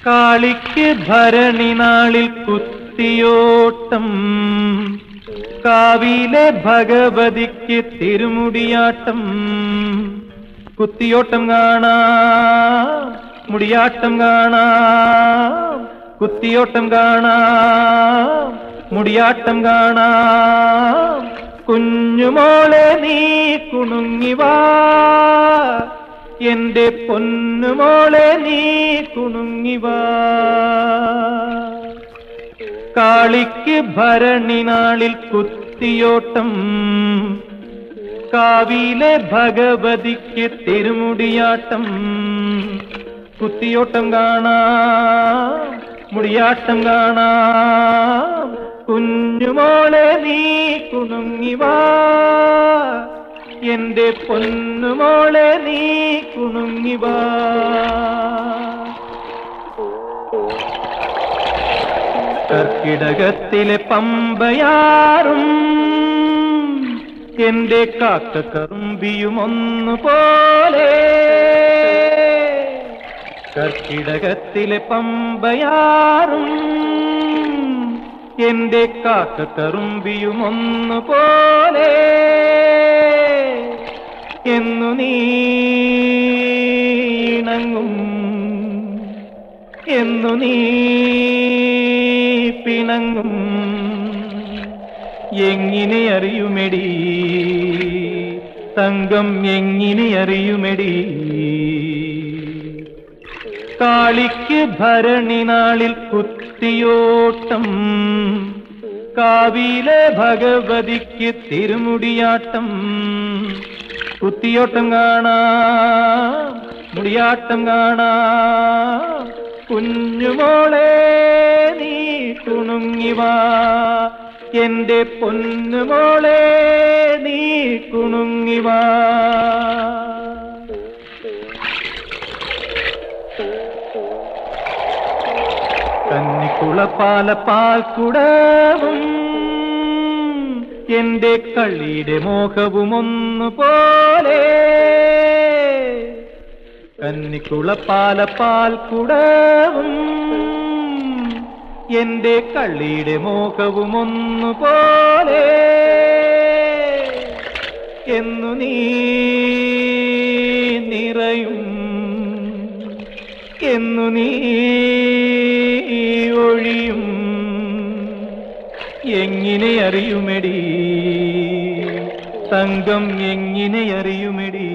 കാളിക്ക് ഭരണി നാളിൽ കുത്തിയോട്ടം, കാവിലെ ഭഗവതിക്ക് തിരുമുടിയാട്ടം. കുത്തിയോട്ടം കാണാം, മുടിയാട്ടം കാണാം. കുത്തിയോട്ടം കാണാം, മുടിയാട്ടം കാണാം. കുഞ്ഞുമോളെ നീ കുണുങ്ങിവാ, എന്റെ പൊന്നുമോളെ നീ കുണുങ്ങിവാ. കാളിക്ക് ഭരണി നാളിൽ കുത്തിയോട്ടം, കാവിലെ ഭഗവതിക്ക് തിരുമുടിയാട്ടം. കുത്തിയോട്ടം കാണാം, മുടിയാട്ടം കാണാം. കുഞ്ഞുമോളെ നീ കുണുങ്ങിവാ, എന്റെ പൊന്നുമോളെ നീ കുണുങ്ങിവാ. കർക്കിടകത്തിലെ പമ്പയാറും എന്റെ കാക്കക്കറുമ്പിയും ഒന്നുപോലെ. കർക്കിടകത്തിലെ പമ്പയാറും എന്റെ കാക്കക്കറുമ്പിയും ഒന്നുപോലെ. എന്നു നീണങ്ങും, എന്നു നീ പിണങ്ങും. എങ്ങിനെ അറിയുമെടി തങ്കം, എങ്ങിനെ അറിയുമെടി. കാളിക്ക് ഭരണി നാളിൽ കുത്തിയോട്ടം, കാവിലെ ഭഗവതിക്ക് തിരുമുടിയാട്ടം. കുത്തിയോട്ടം കാണാം, മുടിയാട്ടം കാണാം. കുഞ്ഞുമോളെ നീ കുണുങ്ങിവാ, എന്റെ പൊന്നുമോളെ നീ കുണുങ്ങിവാ. കന്നിക്കുളപ്പാല പാൽക്കുടവും എന്റെ കളിയുടെ മോഹവും ഒന്നുപോലെ. കന്നിക്കുളപ്പാല പാൽക്കുടവും എന്റെ കളിയുടെ മോഹവും ഒന്നുപോലെ. എന്നു നീ നിറയും, എന്നു നീ ഒഴിയും. എങ്ങിനെ അറിയുമെടി തങ്കം, എങ്ങിനെ അറിയുമെടി.